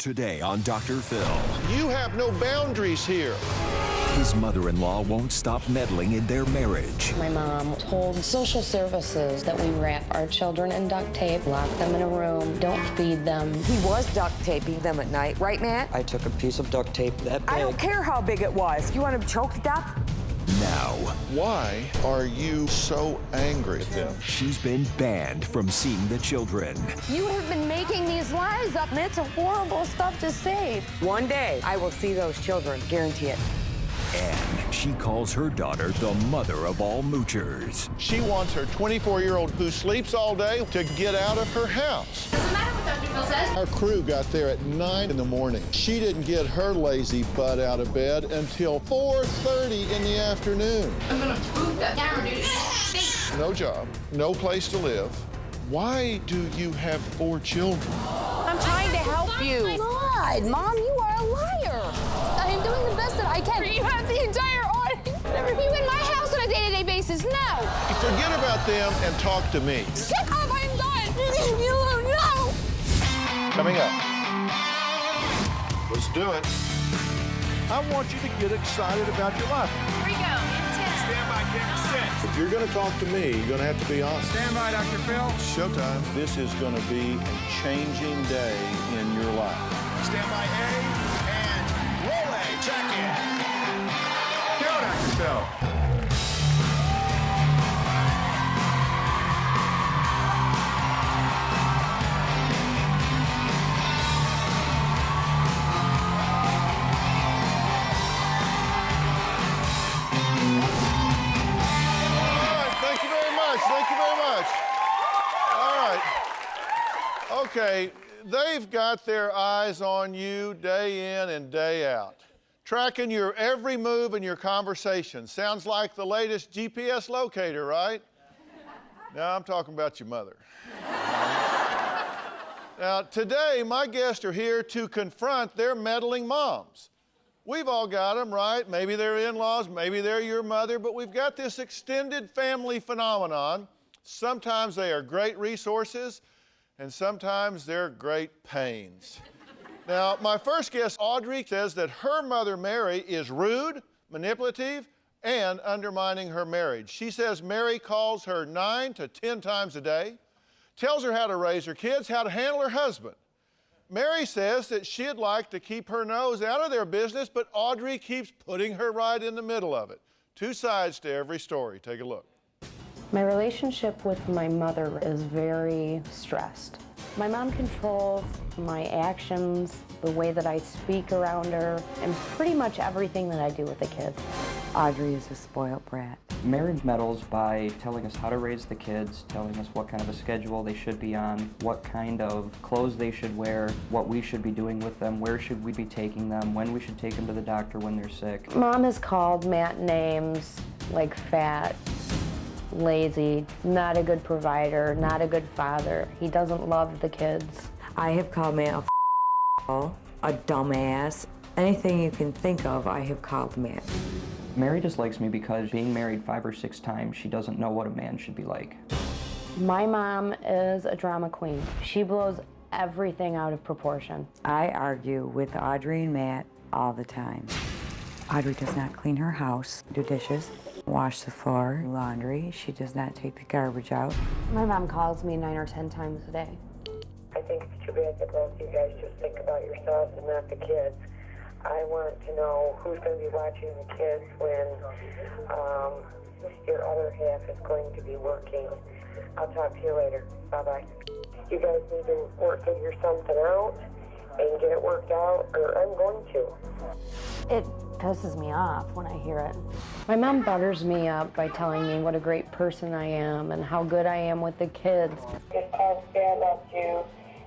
Today on Dr. Phil. You have no boundaries here. His mother-in-law won't stop meddling in their marriage. My mom told social services that we wrap our children in duct tape, lock them in a room, don't feed them. He was duct taping them at night, right, Matt? I took a piece of duct tape that big. I don't care how big it was. You want him choked to death? Now, Why are you so angry at them? she's been banned from seeing the children. You have been making these lies up, and it's horrible stuff to say. One day, I will see those children, guarantee it. And she calls her daughter the mother of all moochers. She wants her 24-year-old who sleeps all day to get out of her house. Doesn't matter what Dr. Phil says. Our crew got there at 9 in the morning. She didn't get her lazy butt out of bed until 4:30 in the afternoon. I'm gonna boot that camera, dude. No job, no place to live. Why do you have 4 children? I'm trying to help you. God, Mom, you are a liar. I am doing the best that I can. You have the entire audience. Never you in my house on a day-to-day basis. No. Forget about them and talk to me. Shut up, I'm done. Leave me alone. No. Coming up. Let's do it. I want you to get excited about your life. Here we go. Intense. Stand by, camera 6. If you're going to talk to me, you're going to have to be honest. Stand by, Dr. Phil. Showtime. This is going to be a changing day in your life. Stand by A and roll A. Check in. Go, Dr. Phil. Thank you very much. Thank you very much. All right. Okay, they've got their eyes on you day in and day out, tracking your every move in your conversation. Sounds like the latest GPS locator, right? Now I'm talking about your mother. Now, today, my guests are here to confront their meddling moms. We've all got them, right? Maybe they're in-laws, maybe they're your mother, but we've got this extended family phenomenon. Sometimes they are great resources, and sometimes they're great pains. Now, my first guest, Audrey, says that her mother, Mary, is rude, manipulative, and undermining her marriage. She says Mary calls her 9 to 10 times a day, tells her how to raise her kids, how to handle her husband. Mary says that she'd like to keep her nose out of their business, but Audrey keeps putting her right in the middle of it. 2 sides to every story. Take a look. My relationship with my mother is very stressed. My mom controls my actions, the way that I speak around her, and pretty much everything that I do with the kids. Audrey is a spoiled brat. Marriage meddles by telling us how to raise the kids, telling us what kind of a schedule they should be on, what kind of clothes they should wear, what we should be doing with them, where should we be taking them, when we should take them to the doctor when they're sick. Mom has called Matt names like fat, lazy, not a good provider, not a good father. He doesn't love the kids. I have called Matt a dumbass. Anything you can think of, I have called Matt. Mary dislikes me because being married 5 or 6 times, she doesn't know what a man should be like. My mom is a drama queen. She blows everything out of proportion. I argue with Audrey and Matt all the time. Audrey does not clean her house, do dishes, wash the floor, laundry. She does not take the garbage out. My mom calls me 9 or 10 times a day. I think it's too bad that both you guys just think about yourselves and not the kids. I want to know who's going to be watching the kids when your other half is going to be working. I'll talk to you later. Bye-bye. You guys need to figure something out and get it worked out, or I'm going to. It pisses me off when I hear it. My mom butters me up by telling me what a great person I am and how good I am with the kids. Just talk bad about you,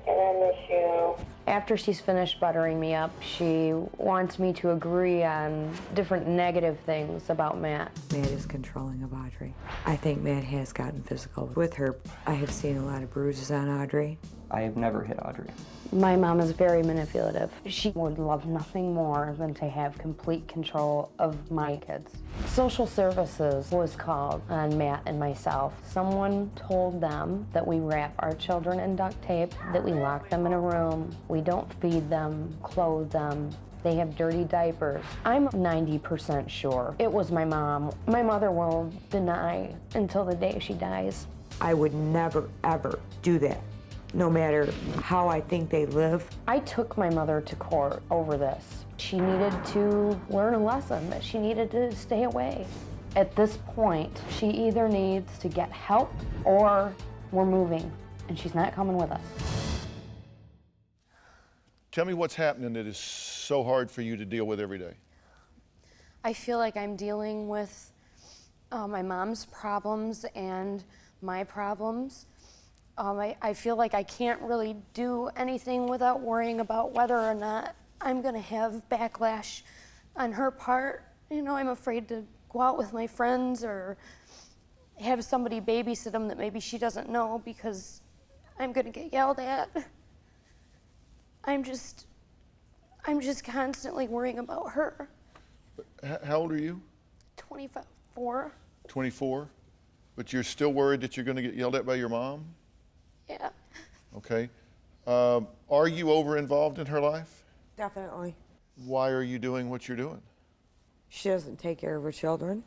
and I miss you. After she's finished buttering me up, she wants me to agree on different negative things about Matt. Matt is controlling of Audrey. I think Matt has gotten physical with her. I have seen a lot of bruises on Audrey. I have never hit Audrey. My mom is very manipulative. She would love nothing more than to have complete control of my kids. Social services was called on Matt and myself. Someone told them that we wrap our children in duct tape, that we lock them in a room, we don't feed them, clothe them. They have dirty diapers. I'm 90% sure it was my mom. My mother will deny until the day she dies. I would never, ever do that, no matter how I think they live. I took my mother to court over this. She needed to learn a lesson, that she needed to stay away. At this point, she either needs to get help or we're moving, and she's not coming with us. Tell me what's happening that is so hard for you to deal with every day. I feel like I'm dealing with my mom's problems and my problems. I feel like I can't really do anything without worrying about whether or not I'm gonna have backlash on her part. You know, I'm afraid to go out with my friends or have somebody babysit them that maybe she doesn't know because I'm gonna get yelled at. I'm just constantly worrying about her. How old are you? 24. 24? But you're still worried that you're going to get yelled at by your mom? Yeah. Okay. Are you over-involved in her life? Definitely. Why are you doing what you're doing? She doesn't take care of her children.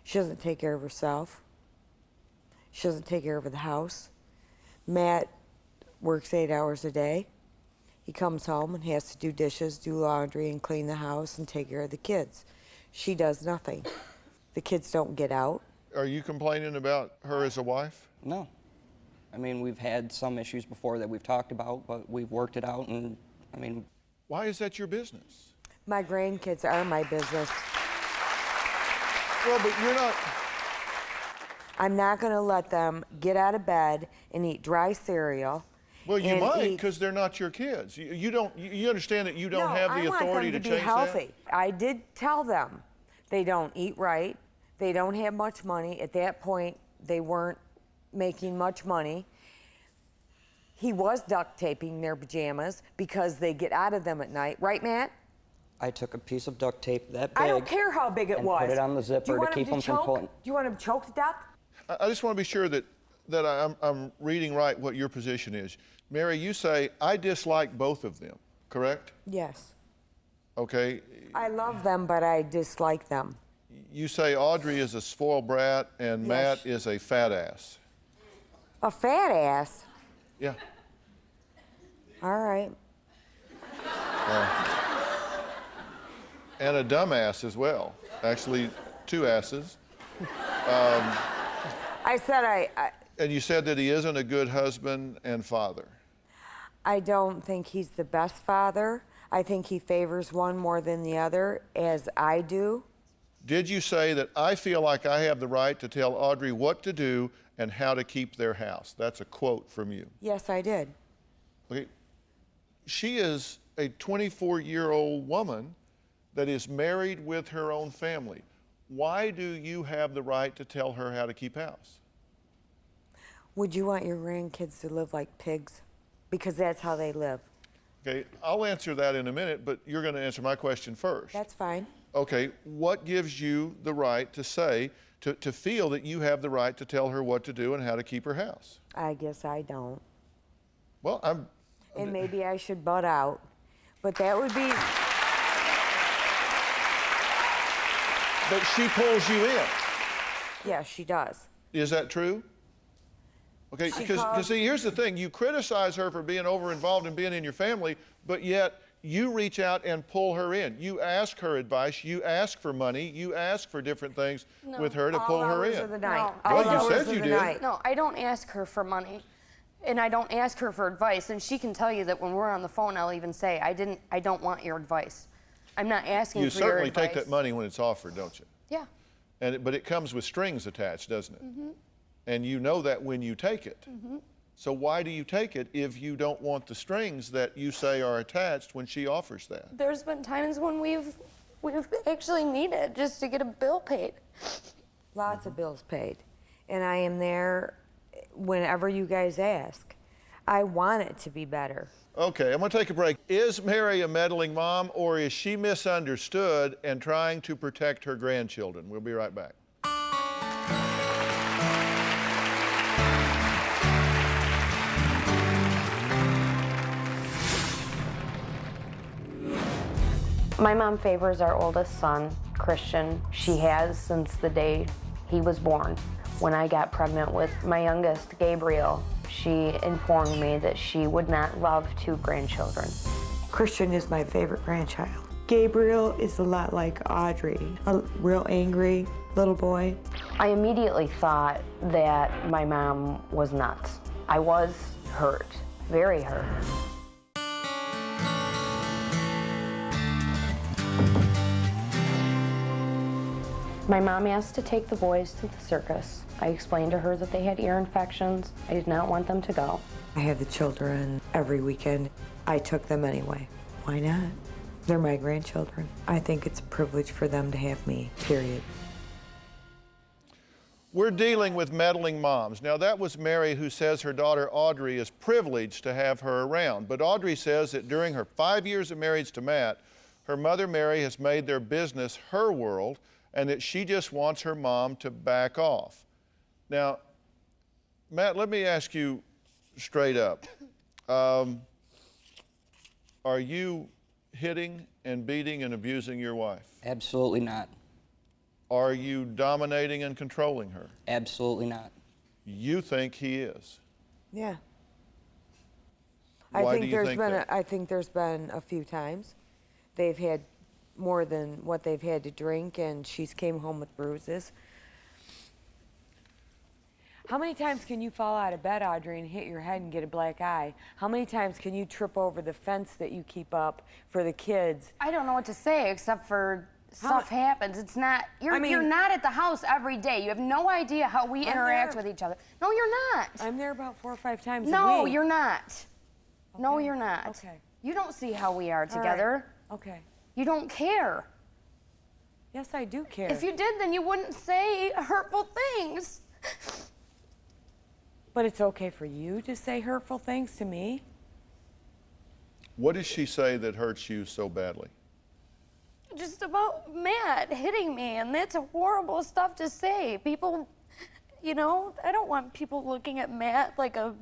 She doesn't take care of herself. She doesn't take care of the house. Matt works 8 hours a day. He comes home and has to do dishes, do laundry, and clean the house and take care of the kids. She does nothing. The kids don't get out. Are you complaining about her as a wife? No. I mean, we've had some issues before that we've talked about, but we've worked it out, and I mean... Why is that your business? My grandkids are my business. Well, but you're not... I'm not going to let them get out of bed and eat dry cereal. Well, you might, because they're not your kids. You understand that you don't have the authority to change that? I want them to be healthy. I did tell them they don't eat right. They don't have much money. At that point, they weren't making much money. He was duct taping their pajamas because they get out of them at night. Right, Matt? I took a piece of duct tape that big. I don't care how big it was. Put it on the zipper to keep them from pulling. Do you want him to choke to death? I just want to be sure that I'm reading right what your position is. Mary, you say, I dislike both of them, correct? Yes. Okay. I love them, but I dislike them. You say Audrey is a spoiled brat and Yes. Matt is a fat ass. A fat ass? Yeah. All right. And a dumb ass as well. Actually, two asses. I said And you said that he isn't a good husband and father. I don't think he's the best father. I think he favors one more than the other, as I do. Did you say that I feel like I have the right to tell Audrey what to do and how to keep their house? That's a quote from you. Yes, I did. Okay. She is a 24-year-old woman that is married with her own family. Why do you have the right to tell her how to keep house? Would you want your grandkids to live like pigs? Because that's how they live. Okay, I'll answer that in a minute, but you're going to answer my question first. That's fine. Okay, what gives you the right to say, to feel that you have the right to tell her what to do and how to keep her house? I guess I don't. Well, And maybe I should butt out, but that would be... But she pulls you in. Yes, she does. Is that true? Okay, because see, here's the thing. You criticize her for being over-involved and being in your family, but yet you reach out and pull her in. You ask her advice. You ask for money. You ask for different things with her to pull her in. All hours of the night. Well, All you hours said of you the did. night. No, I don't ask her for money, and I don't ask her for advice. And she can tell you that when we're on the phone, I'll even say, I don't want your advice. I'm not asking You for your advice. certainly take that money when it's offered, don't you? Yeah. But it comes with strings attached, doesn't it? Mm-hmm. And you know that when you take it. Mm-hmm. So why do you take it if you don't want the strings that you say are attached when she offers that? There's been times when we've actually needed just to get a bill paid. Lots of bills paid. And I am there whenever you guys ask. I want it to be better. Okay, I'm going to take a break. Is Mary a meddling mom, or is she misunderstood and trying to protect her grandchildren? We'll be right back. My mom favors our oldest son, Christian. She has since the day he was born. When I got pregnant with my youngest, Gabriel, she informed me that she would not love 2 grandchildren. Christian is my favorite grandchild. Gabriel is a lot like Audrey, a real angry little boy. I immediately thought that my mom was nuts. I was hurt, very hurt. My mom asked to take the boys to the circus. I explained to her that they had ear infections. I did not want them to go. I have the children every weekend. I took them anyway. Why not? They're my grandchildren. I think it's a privilege for them to have me, period. We're dealing with meddling moms. Now, that was Mary, who says her daughter Audrey is privileged to have her around. But Audrey says that during her 5 years of marriage to Matt, her mother Mary has made their business her world, and that she just wants her mom to back off. Now, Matt, let me ask you straight up. Are you hitting and beating and abusing your wife? Absolutely not. Are you dominating and controlling her? Absolutely not. You think he is? Yeah. Why do you think that? I think there's been a few times they've had more than what they've had to drink, and she's came home with bruises. How many times can you fall out of bed, Audrey, and hit your head and get a black eye? How many times can you trip over the fence that you keep up for the kids? I don't know what to say except for stuff happens. It's not, you're not at the house every day. You have no idea how we interact with each other. No, you're not. I'm there about 4 or 5 times a week. No, you're not. Okay. No, you're not. Okay. You don't see how we are together. Right. Okay. You don't care. Yes, I do care. If you did, then you wouldn't say hurtful things. But it's okay for you to say hurtful things to me? What does she say that hurts you so badly? Just about Matt hitting me, and that's horrible stuff to say. People, you know, I don't want people looking at Matt like a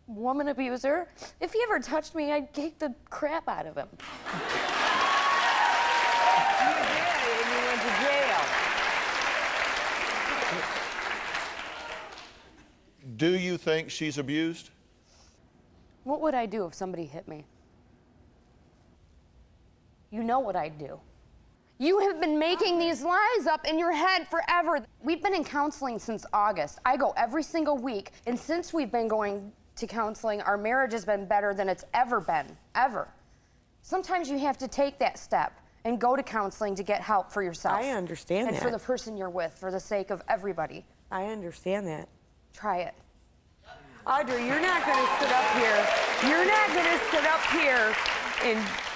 woman abuser. If he ever touched me, I'd kick the crap out of him. You did, and you went to jail. Do you think she's abused? What would I do if somebody hit me? You know what I'd do. You have been making these lies up in your head forever. We've been in counseling since August. I go every single week, and since we've been going to counseling, our marriage has been better than it's ever been, ever. Sometimes you have to take that step and go to counseling to get help for yourself. I understand that. And for the person you're with, for the sake of everybody. I understand that. Try it. Audrey, you're not going to sit up here. You're not going to sit up here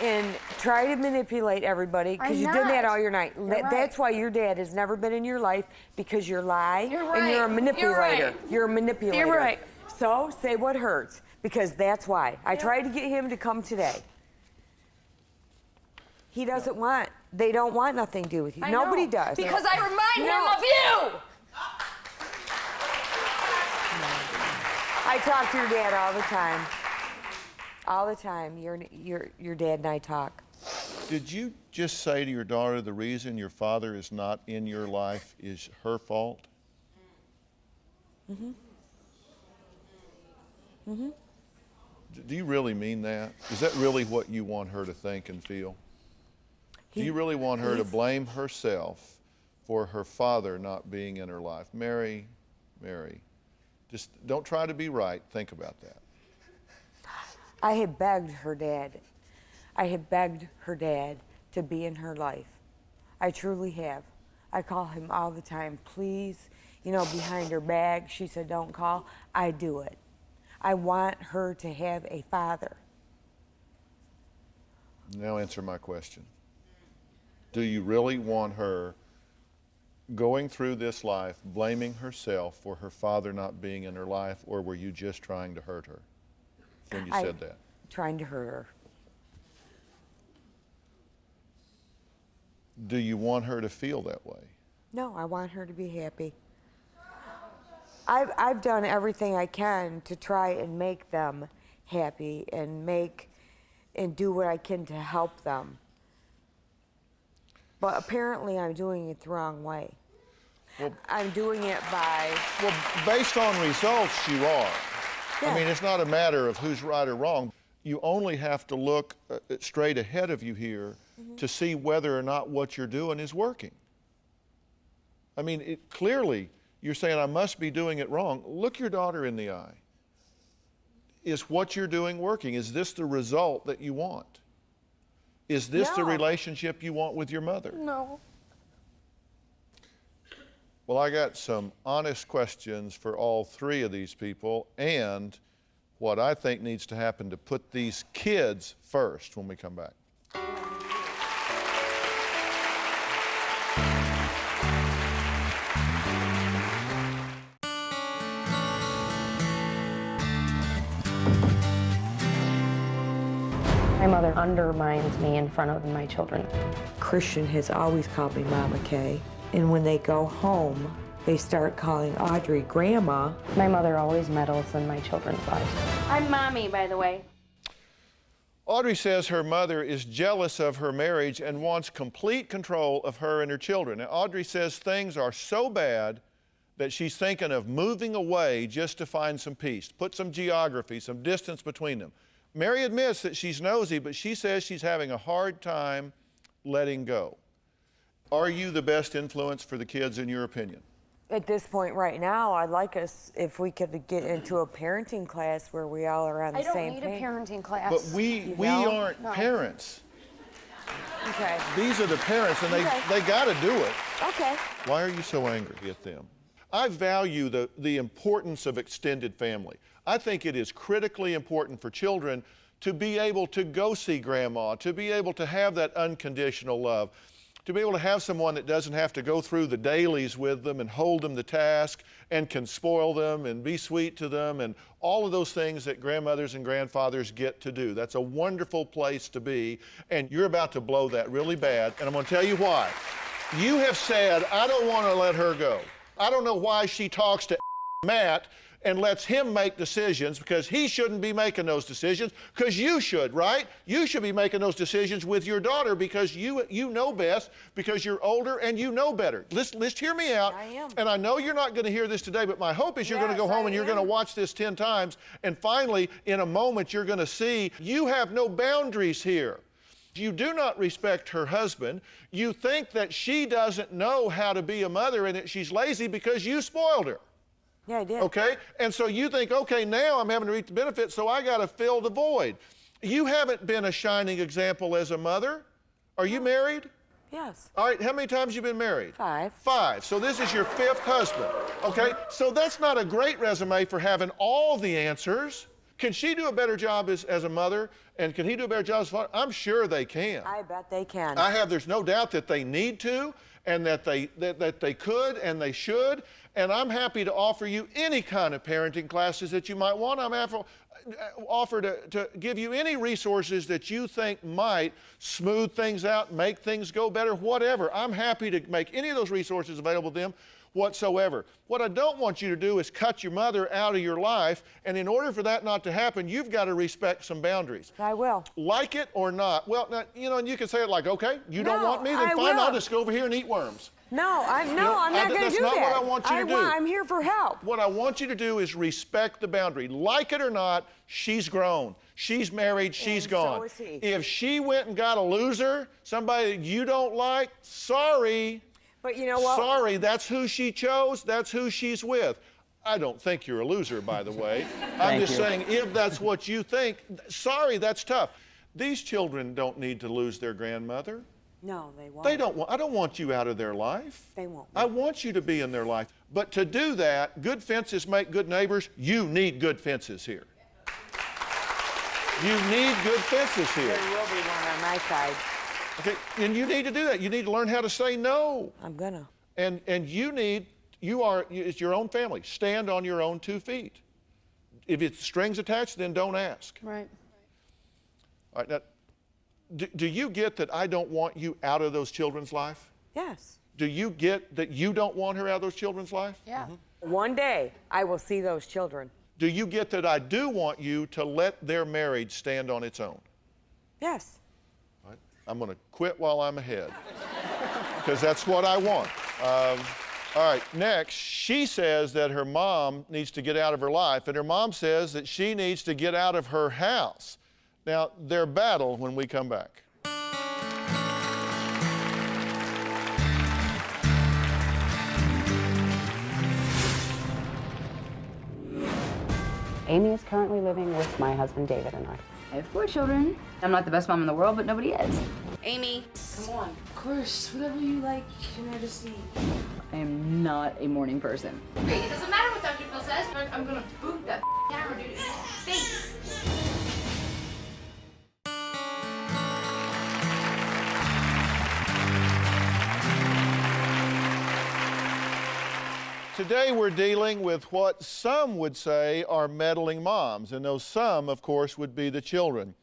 and try to manipulate everybody, because you've done that all your night. That's why your dad has never been in your life, because you lie and you're a manipulator. You're a manipulator. You're right. So say what hurts, because that's why. I tried to get him to come today. He doesn't want, they don't want nothing to do with you. Nobody does. Because I remind him of you! I talk to your dad all the time. All the time. Your dad and I talk. Did you just say to your daughter the reason your father is not in your life is her fault? Mm-hmm. Mm-hmm. Do you really mean that? Is that really what you want her to think and feel? Do you really want her to blame herself for her father not being in her life? Mary, just don't try to be right. Think about that. I had begged her dad. I had begged her dad to be in her life. I truly have. I call him all the time. Please, you know, behind her back. She said, don't call. I do it. I want her to have a father. Now answer my question. Do you really want her going through this life blaming herself for her father not being in her life, or were you just trying to hurt her? when you said that? Trying to hurt her. Do you want her to feel that way? No, I want her to be happy. I've done everything I can to try and make them happy and do what I can to help them. But apparently I'm doing it the wrong way. Well, I'm doing it by... Well, based on results, you are. Yeah. I mean, it's not a matter of who's right or wrong. You only have to look straight ahead of you here to see whether or not what you're doing is working. I mean, clearly, you're saying, I must be doing it wrong. Look your daughter in the eye. Is what you're doing working? Is this the result that you want? Is this the relationship you want with your mother? No. Well, I got some honest questions for all three of these people and what I think needs to happen to put these kids first when we come back. My mother undermines me in front of my children. Christian has always called me Mama Kay. And when they go home, they start calling Audrey Grandma. My mother always meddles in my children's lives. I'm Mommy, by the way. Audrey says her mother is jealous of her marriage and wants complete control of her and her children. Now, Audrey says things are so bad that she's thinking of moving away just to find some peace, put some geography, some distance between them. Mary admits that she's nosy, but she says she's having a hard time letting go. Are you the best influence for the kids, in your opinion? At this point right now, I'd like us, if we could get into a parenting class where we all are on the same page. I don't need a parenting class. But we aren't parents. Okay. These are the parents, and they got to do it. Okay. Why are you so angry at them? I value the importance of extended family. I think it is critically important for children to be able to go see grandma, to be able to have that unconditional love, to be able to have someone that doesn't have to go through the dailies with them and hold them to task and can spoil them and be sweet to them and all of those things that grandmothers and grandfathers get to do. That's a wonderful place to be, and you're about to blow that really bad, and I'm going to tell you why. You have said, I don't want to let her go. I don't know why she talks to Matt and lets him make decisions, because he shouldn't be making those decisions, because you should, right? You should be making those decisions with your daughter because you know best, because you're older and you know better. Let's hear me out. I am. And I know you're not going to hear this today, but my hope is you're going to go home and you're going to watch this 10 times, and finally, in a moment, you're going to see you have no boundaries here. You do not respect her husband. You think that she doesn't know how to be a mother and that she's lazy because you spoiled her. Yeah, I did. Okay? And so you think, okay, now I'm having to reap the benefits, so I got to fill the void. You haven't been a shining example as a mother. Are you married? Yes. All right, how many times have you been married? 5. 5. So this is your 5th husband. Okay? So that's not a great resume for having all the answers. Can she do a better job as a mother? And can he do a better job as a father? I'm sure they can. I bet they can. There's no doubt that they need to, and that they could and they should. And I'm happy to offer you any kind of parenting classes that you might want. I'm offer to give you any resources that you think might smooth things out, make things go better, whatever. I'm happy to make any of those resources available to them whatsoever. What I don't want you to do is cut your mother out of your life, and in order for that not to happen, you've got to respect some boundaries. I will. Like it or not. Well, now, and you can say it like, okay, you don't want me, then fine, I'll just go over here and eat worms. No, I'm not going to do that. That's not what I want you to do. I'm here for help. What I want you to do is respect the boundary. Like it or not, she's grown. She's married, she's gone. So is he. If she went and got a loser, somebody that you don't like, sorry. But you know what? Sorry, that's who she chose, that's who she's with. I don't think you're a loser, by the way. I'm just saying, if that's what you think, sorry, that's tough. These children don't need to lose their grandmother. No, they won't. They don't want, I don't want you out of their life. They won't. I want you to be in their life. But to do that, good fences make good neighbors. You need good fences here. You need good fences here. There will be one on my side. Okay, and you need to do that. You need to learn how to say no. I'm gonna. And it's your own family. Stand on your own 2 feet. if it's strings attached, then don't ask. Right. All right, now, do you get that I don't want you out of those children's life? Yes. Do you get that you don't want her out of those children's life? Yeah. One day, I will see those children. Do you get that I do want you to let their marriage stand on its own? Yes. All right, I'm going to quit while I'm ahead because that's what I want. All right, next, she says that her mom needs to get out of her life, and her mom says that she needs to get out of her house. Now, their battle when we come back. Amy is currently living with my husband David and I. I have 4 children. I'm not the best mom in the world, but nobody is. Amy, come on. Of course, whatever you like, Your Majesty. I am not a morning person. Great, it doesn't matter what Dr. Phil says. I'm gonna boot that camera dude in his face. Today we're dealing with what some would say are meddling moms, and those some, of course, would be the children.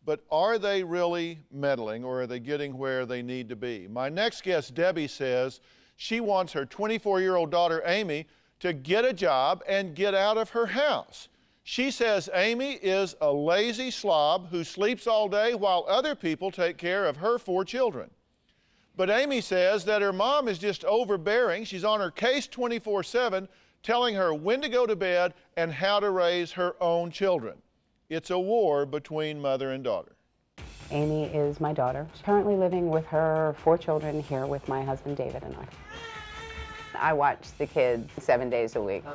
But are they really meddling, or are they getting where they need to be? My next guest, Debbie, says she wants her 24-year-old daughter, Amy, to get a job and get out of her house. She says Amy is a lazy slob who sleeps all day while other people take care of her 4 children. But Amy says that her mom is just overbearing. She's on her case 24/7, telling her when to go to bed and how to raise her own children. It's a war between mother and daughter. Amy is my daughter. She's currently living with her 4 children here with my husband David and I. I watch the kids 7 days a week. I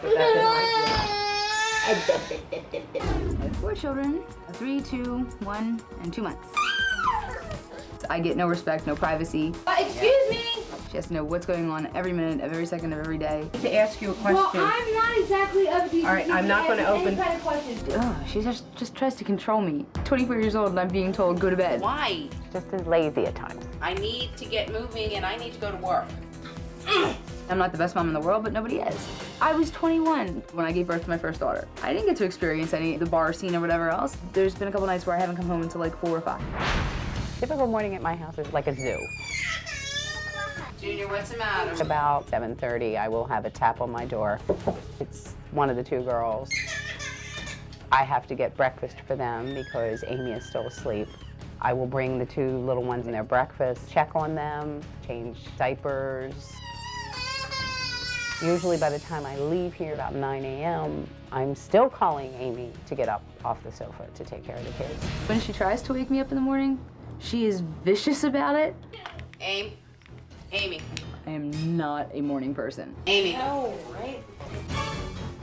have 4 children, 3, 2, 1, and 2 months. I get no respect, no privacy. Excuse me? She has to know what's going on every minute of every second of every day. To ask you a question. Well, I'm not exactly of the. All right, I'm not going to open. Any kind of question. She just tries to control me. 24 years old and I'm being told go to bed. Why? Just as lazy at times. I need to get moving and I need to go to work. I'm not the best mom in the world, but nobody is. I was 21 when I gave birth to my first daughter. I didn't get to experience any of the bar scene or whatever else. There's been a couple nights where I haven't come home until like 4 or 5. Typical morning at my house is like a zoo. Junior, what's the matter? About 7:30, I will have a tap on my door. It's one of the 2 girls. I have to get breakfast for them because Amy is still asleep. I will bring the 2 little ones in their breakfast, check on them, change diapers. Usually by the time I leave here about 9 a.m., I'm still calling Amy to get up off the sofa to take care of the kids. When she tries to wake me up in the morning, she is vicious about it. Amy. I am not a morning person. Amy. No, right?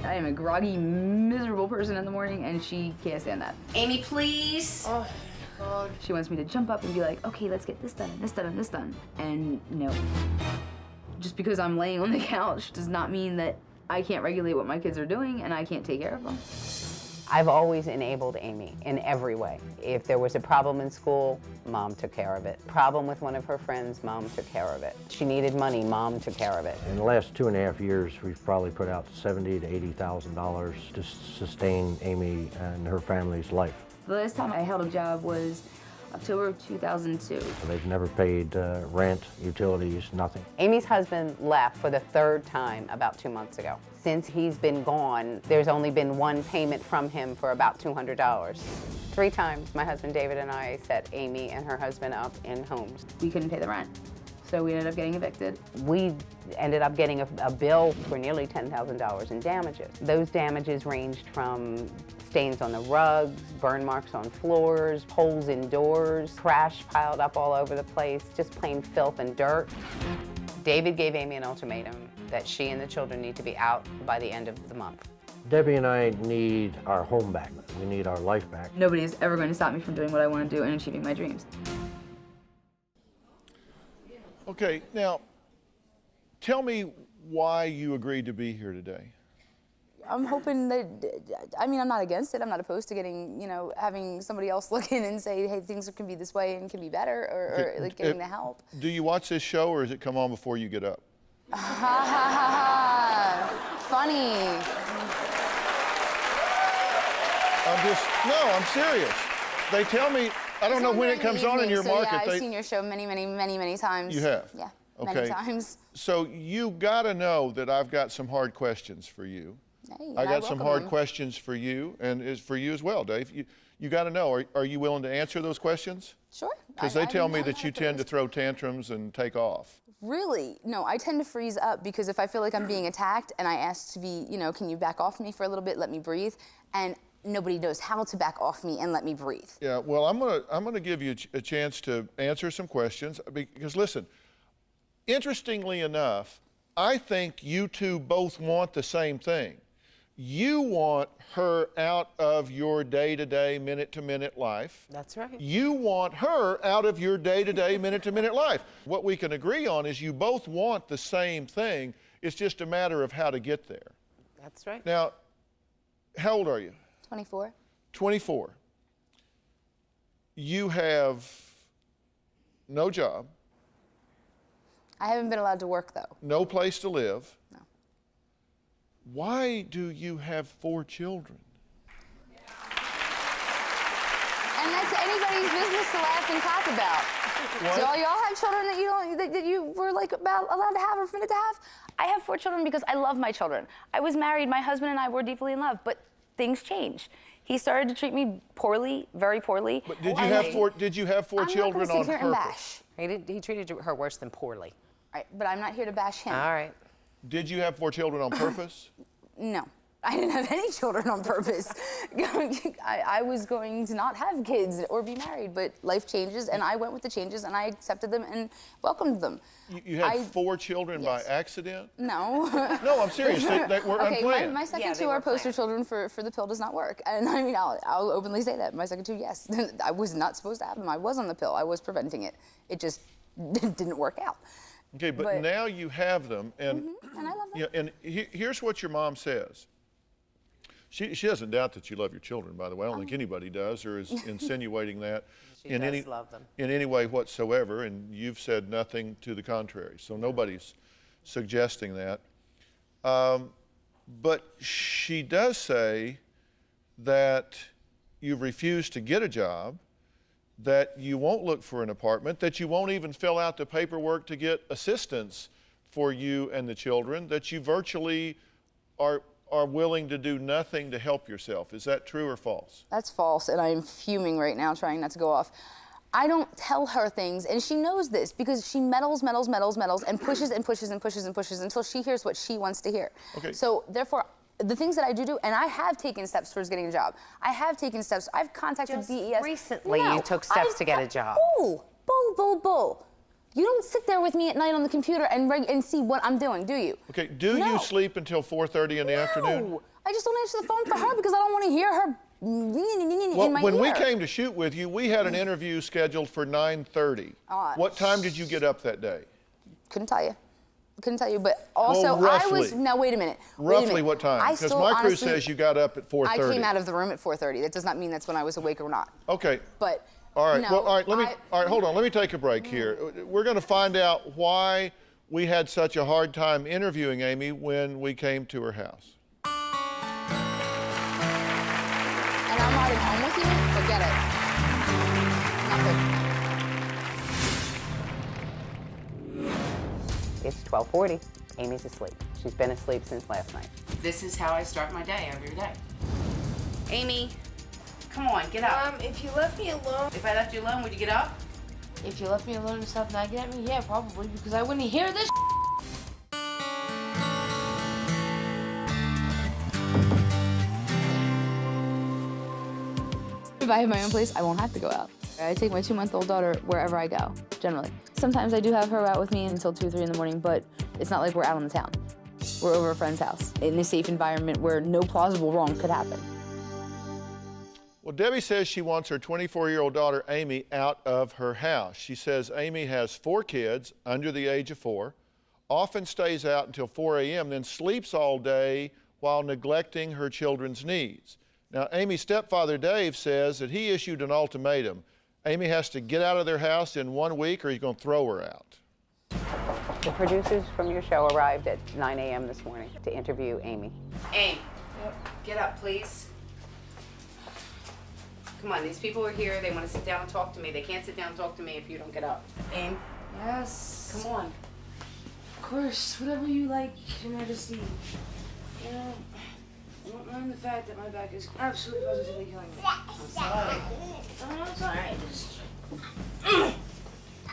I am a groggy, miserable person in the morning, and she can't stand that. Amy, please. Oh, God. She wants me to jump up and be like, okay, let's get this done, and this done, and this done. And no. Just because I'm laying on the couch does not mean that I can't regulate what my kids are doing and I can't take care of them. I've always enabled Amy in every way. If there was a problem in school, Mom took care of it. Problem with one of her friends, Mom took care of it. She needed money, Mom took care of it. In the last 2.5 years, we've probably put out $70,000 to $80,000 to sustain Amy and her family's life. The last time I held a job was October of 2002. They've never paid rent, utilities, nothing. Amy's husband left for the 3rd time about 2 months ago. Since he's been gone, there's only been 1 payment from him for about $200. 3 times my husband David and I set Amy and her husband up in homes. We couldn't pay the rent, so we ended up getting evicted. We ended up getting a bill for nearly $10,000 in damages. Those damages ranged from stains on the rugs, burn marks on floors, holes in doors, trash piled up all over the place, just plain filth and dirt. David gave Amy an ultimatum that she and the children need to be out by the end of the month. Debbie and I need our home back. We need our life back. Nobody is ever going to stop me from doing what I want to do and achieving my dreams. Okay, now, tell me why you agreed to be here today. I'm hoping that, I mean, I'm not against it. I'm not opposed to getting, you know, having somebody else look in and say, hey, things can be this way and can be better, or like getting the help. Do you watch this show, or does it come on before you get up? Ha ha ha ha! Funny. I'm serious. They tell me, I don't know when it comes on in your market. Yeah, I've seen your show many times. You have? Yeah, okay. many times. So you gotta know that I've got some hard questions for you. Hey, I got some hard them. questions for you, and is for you as well, Dave. You gotta know, are you willing to answer those questions? Sure. Because they tell me that you tend to throw tantrums and take off. Really? No, I tend to freeze up because if I feel like I'm being attacked and I ask to be, can you back off me for a little bit, let me breathe, and nobody knows how to back off me and let me breathe. Yeah, well, I'm gonna give you a chance to answer some questions because listen, interestingly enough, I think you two both want the same thing. You want her out of your day-to-day, minute-to-minute life. That's right. You want her out of your day-to-day, minute-to-minute life. What we can agree on is you both want the same thing. It's just a matter of how to get there. That's right. Now, how old are you? 24. 24. You have no job. I haven't been allowed to work, though. No place to live. No. Why do you have 4 children? And that's anybody's business to laugh and talk about. What? So y'all have children that you were like about allowed to have or permitted to have? I have 4 children because I love my children. I was married, my husband and I were deeply in love, but things change. He started to treat me poorly, very poorly. But did you have 4 children on purpose? He treated her worse than poorly. Right, but I'm not here to bash him. All right. Did you have 4 children on purpose? No. I didn't have any children on purpose. I was going to not have kids or be married, but life changes, and I went with the changes, and I accepted them and welcomed them. You had 4 children by accident? No. No, I'm serious. They were unplanned. My second 2 are poster children for the pill does not work. And I mean, I'll openly say that. My second 2, yes. I was not supposed to have them. I was on the pill. I was preventing it. It just didn't work out. Okay, but now you have them, and, and I love them. Yeah, and here's what your mom says. She doesn't doubt that you love your children, by the way. I don't think anybody does or is insinuating that She does love them. in any way whatsoever, and you've said nothing to the contrary. So nobody's suggesting that. But she does say that you've refused to get a job, that you won't look for an apartment, that you won't even fill out the paperwork to get assistance for you and the children, that you virtually are willing to do nothing to help yourself. Is that true or false? That's false, and I'm fuming right now trying not to go off. I don't tell her things, and she knows this because she meddles, and pushes until she hears what she wants to hear. Okay. So therefore, the things that I do, and I have taken steps towards getting a job. I have taken steps. I've contacted DES. Recently, you took steps to get a job. Bull. You don't sit there with me at night on the computer and see what I'm doing, do you? Okay, do you sleep until 4:30 in the afternoon? I just don't answer the phone for her because I don't want to hear her in my when ear. we came to shoot with you, we had an interview scheduled for 9:30. What time did you get up that day? Couldn't tell you, but also roughly. now wait a minute. Roughly what time? Because my crew says you got up at 4:30. I came out of the room at 4:30. That does not mean that's when I was awake or not. Okay. But all right. No, well, all right. Hold on. Let me take a break here. We're going to find out why we had such a hard time interviewing Amy when we came to her house. And I'm riding home with you? Forget it. It's 12:40. Amy's asleep. She's been asleep since last night. This is how I start my day every day. Amy, come on, get up. If you left me alone. If I left you alone, would you get up? If you left me alone and stop nagging at me, yeah, probably, because I wouldn't hear this. If I have my own place, I won't have to go out. I take my 2-month-old daughter wherever I go, generally. Sometimes I do have her out with me until 2 or 3 in the morning, but it's not like we're out on the town. We're over a friend's house in a safe environment where no plausible wrong could happen. Well, Debbie says she wants her 24-year-old daughter, Amy, out of her house. She says Amy has 4 kids under the age of 4, often stays out until 4 a.m., then sleeps all day while neglecting her children's needs. Now, Amy's stepfather, Dave, says that he issued an ultimatum. Amy has to get out of their house in 1 week or he's going to throw her out. The producers from your show arrived at 9 a.m. this morning to interview Amy. Amy, get up, please. Come on, these people are here. They want to sit down and talk to me. They can't sit down and talk to me if you don't get up. Aim. Yes. Come on. Of course, whatever you like, Your Majesty. You know, I don't mind the fact that my back is absolutely positively killing me. I'm sorry. Oh, it's alright.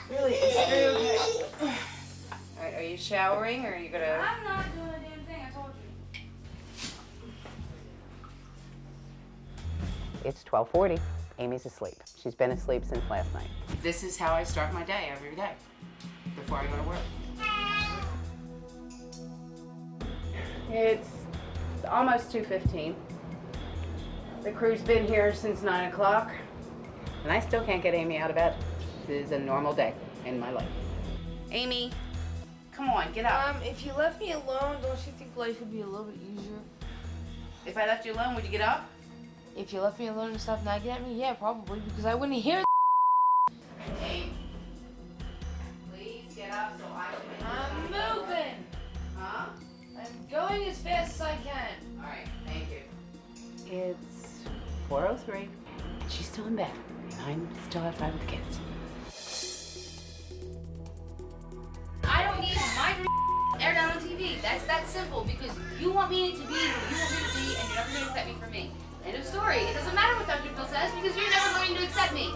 Really, it's very okay. Alright, are you showering or are you gonna... I'm not doing a damn thing, I told you. It's 12:40. Amy's asleep. She's been asleep since last night. This is how I start my day every day before I go to work. It's almost 2:15. The crew's been here since 9 o'clock, and I still can't get Amy out of bed. This is a normal day in my life. Amy, come on, get up. If you left me alone, don't you think life would be a little bit easier? If I left you alone, would you get up? If you left me alone and stopped nagging at me, yeah, probably, because I wouldn't hear Amy, please get up so I can... I'm moving! Huh? I'm going as fast as I can. All right, thank you. It's 4:03. She's still in bed. I'm still outside with the kids. I don't need my aired out on TV. That's that simple because you want me to be who you want me to be and you're never going to accept me for me. End of story. It doesn't matter what Dr. Phil says because you're never going to accept me.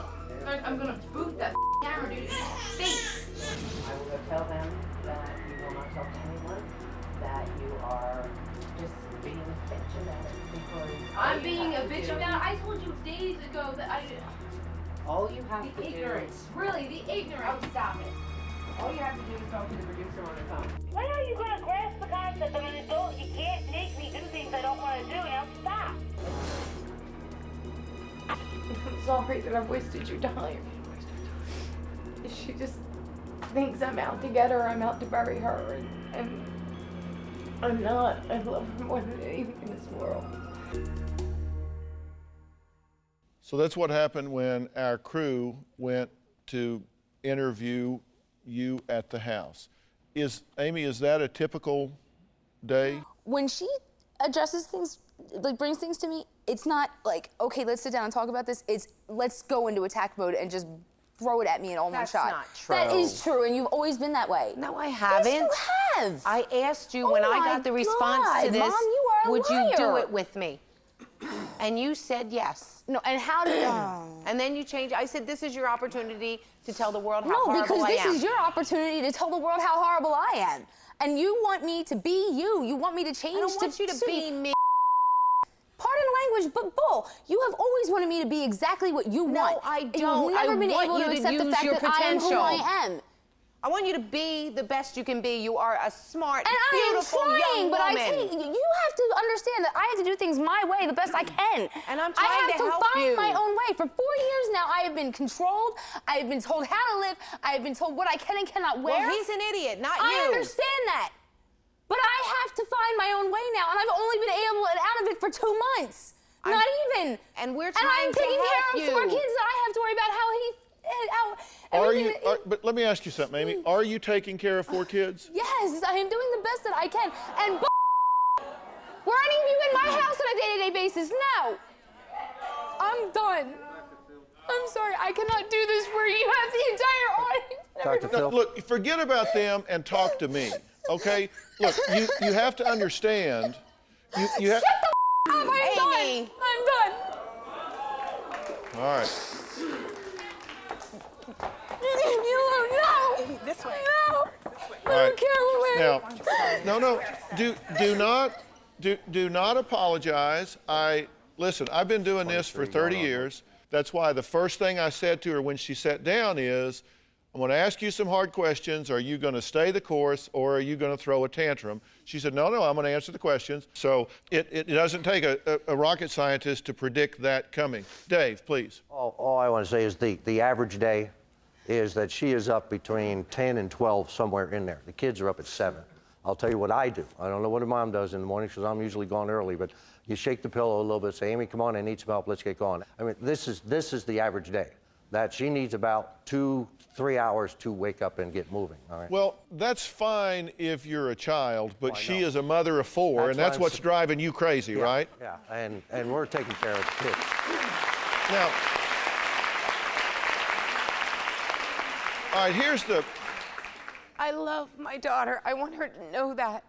I'm going to boot that camera dude in his face. I will go tell them that you will not talk to anyone, that you are just being a bitch about it because... I'm being a bitch about it. I told you days ago that all you have the to ignorance. Really, the ignorance. Oh, stop it. All you have to do is talk to the producer on the phone. When are you going to grasp the concept that I'm an adult? You can't make me do things I don't want to do. Now stop. I'm sorry that I've wasted your time. She just thinks I'm out to get her, I'm out to bury her, and I'm not. I love her more than anything in this world. So that's what happened when our crew went to interview you at the house. Amy, is that a typical day? When she addresses things, like brings things to me, it's not like, okay, let's sit down and talk about this. It's let's go into attack mode and just throw it at me in all one shot. That's not true. That is true, and you've always been that way. No, I haven't. Yes, you have. I asked you when I got the response to this, Mom, you are a would liar. you do it with me? And you said yes. No, and how did... And then you changed. I said, this is your opportunity to tell the world how horrible I am. No, because this is your opportunity to tell the world how horrible I am. And you want me to be you. You want me to change. I don't want you to be me. Pardon language, but Bull, you have always wanted me to be exactly what you want. No, I don't. You've never been able to accept the fact that I am who I am. I want you to be the best you can be. You are a smart, and beautiful I am trying, young but woman. you have to understand that I have to do things my way, the best I can. And I'm trying to help find you. my own way. For 4 years now, I have been controlled. I have been told how to live. I have been told what I can and cannot wear. Well, he's an idiot, not you. I understand that. But I have to find my own way now, and I've only been able to out of it for 2 months. Not even. And we're and trying I'm taking to help care of 4 kids that I have to worry about But let me ask you something, Amy. Are you taking care of 4 kids? Yes, I am doing the best that I can. And were any of you in my house on a day-to-day basis? No. I'm done. I'm sorry, I cannot do this for you. You have the entire audience. Dr. Phil. Look, forget about them and talk to me, okay? Look, you have to understand. You have. Shut the up! I'm Amy. done. I'm done. All right. No. This way. No. All right. Now, do not apologize. Listen, I've been doing this for 30 years. That's why the first thing I said to her when she sat down is, I'm going to ask you some hard questions. Are you going to stay the course or are you going to throw a tantrum? She said, no, I'm going to answer the questions. So it doesn't take a rocket scientist to predict that coming. Dave, please. All I want to say is the average day is that she is up between 10 and 12, somewhere in there. The kids are up at 7. I'll tell you what I do. I don't know what her mom does in the morning because I'm usually gone early, but you shake the pillow a little bit, say, Amy, come on, I need some help, let's get going. I mean, this is the average day, that she needs about 2-3 hours to wake up and get moving, all right? Well, that's fine if you're a child, but she is a mother of 4, and that's what's driving you crazy, right? Yeah, and we're taking care of the kids. Now, all right, here's the... I love my daughter. I want her to know that.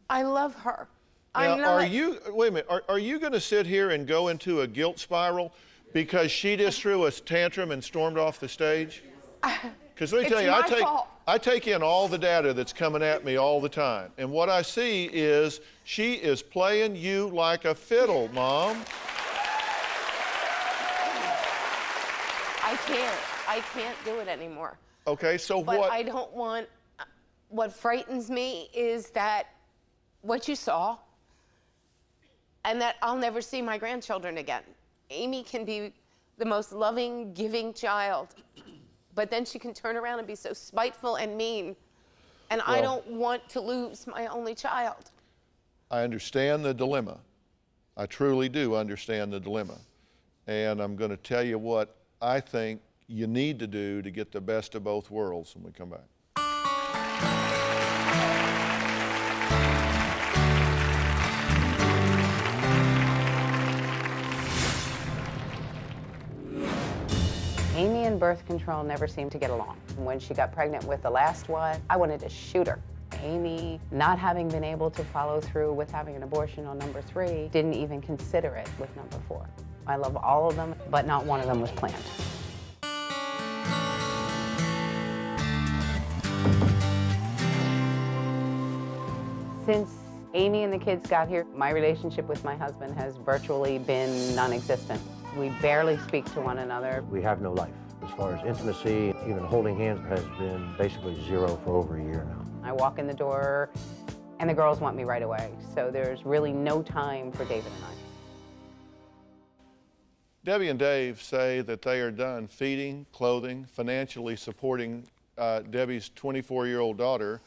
I love her. Now, wait a minute, are you going to sit here and go into a guilt spiral because she just threw a tantrum and stormed off the stage? Because let me tell you, I take in all the data that's coming at me all the time. And what I see is she is playing you like a fiddle, Mom. I can't do it anymore. Okay, so but what? I don't want, what frightens me is that what you saw, and that I'll never see my grandchildren again. Amy can be the most loving, giving child, but then she can turn around and be so spiteful and mean, and I don't want to lose my only child. I understand the dilemma. I truly do understand the dilemma. And I'm going to tell you what I think you need to do to get the best of both worlds when we come back. Amy and birth control never seemed to get along. When she got pregnant with the last one, I wanted to shoot her. Amy, not having been able to follow through with having an abortion on number 3, didn't even consider it with number 4. I love all of them, but not one of them was planned. Since Amy and the kids got here, my relationship with my husband has virtually been non-existent. We barely speak to one another. We have no life. As far as intimacy, even holding hands has been basically zero for over a year now. I walk in the door and the girls want me right away, so there's really no time for David and I. Debbie and Dave say that they are done feeding, clothing, financially supporting Debbie's 24-year-old daughter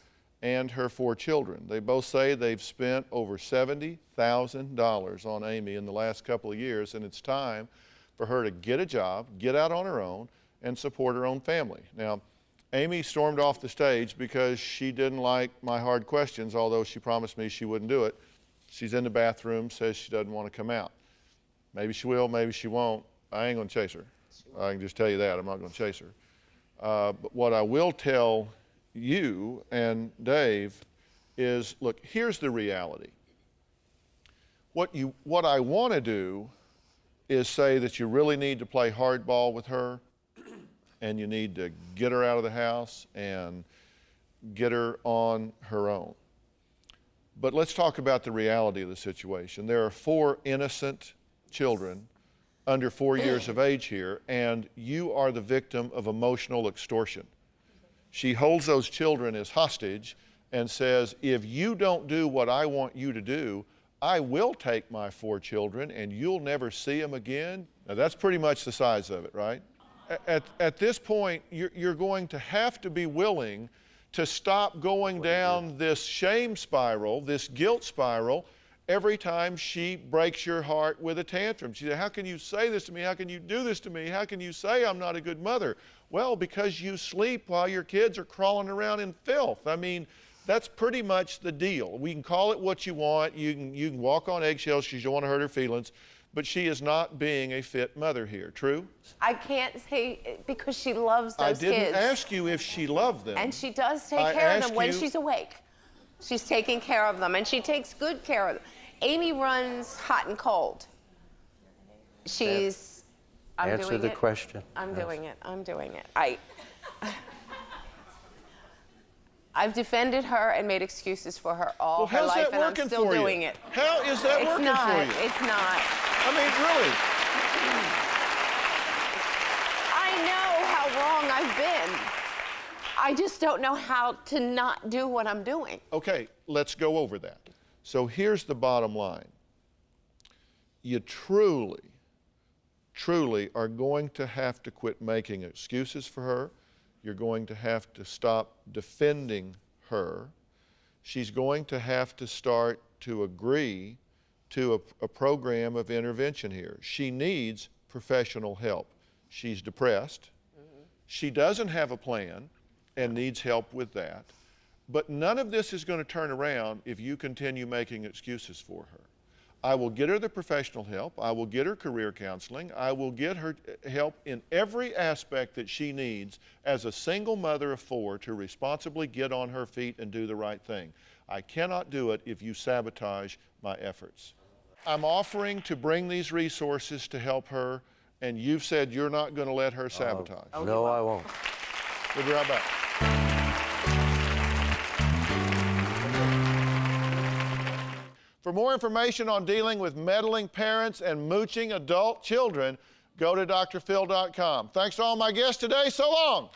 and her 4 children. They both say they've spent over $70,000 on Amy in the last couple of years, and it's time for her to get a job, get out on her own, and support her own family. Now, Amy stormed off the stage because she didn't like my hard questions, although she promised me she wouldn't do it. She's in the bathroom, says she doesn't want to come out. Maybe she will, maybe she won't. I ain't going to chase her. I can just tell you that. I'm not going to chase her. But what I will tell you and Dave is, look, here's the reality. What I want to do is say that you really need to play hardball with her, and you need to get her out of the house and get her on her own. But let's talk about the reality of the situation. There are 4 innocent children under 4 years of age here, and you are the victim of emotional extortion. She holds those children as hostage and says, if you don't do what I want you to do, I will take my 4 children and you'll never see them again. Now that's pretty much the size of it, right? At this point, you're going to have to be willing to stop going down this shame spiral, this guilt spiral, every time she breaks your heart with a tantrum. She said, how can you say this to me? How can you do this to me? How can you say I'm not a good mother? Well, because you sleep while your kids are crawling around in filth. I mean, that's pretty much the deal. We can call it what you want. You can walk on eggshells because you don't want to hurt her feelings, but she is not being a fit mother here. True? I can't say because she loves those kids. I didn't ask you if she loved them. And she does take care of them when she's awake. She's taking care of them, and she takes good care of them. Amy runs hot and cold. She's... Answer the question. I'm doing it. I'm doing it. I've defended her and made excuses for her all her life, and I'm still doing it. How is that working for you? It's not. I mean, really. I know how wrong I've been. I just don't know how to not do what I'm doing. Okay, let's go over that. So here's the bottom line. You truly are going to have to quit making excuses for her. You're going to have to stop defending her. She's going to have to start to agree to a program of intervention here. She needs professional help. She's depressed. She doesn't have a plan and needs help with that. But none of this is going to turn around if you continue making excuses for her. I will get her the professional help. I will get her career counseling. I will get her help in every aspect that she needs as a single mother of 4 to responsibly get on her feet and do the right thing. I cannot do it if you sabotage my efforts. I'm offering to bring these resources to help her, and you've said you're not going to let her sabotage. No, I won't. We'll be right back. For more information on dealing with meddling parents and mooching adult children, go to drphil.com. Thanks to all my guests today. So long.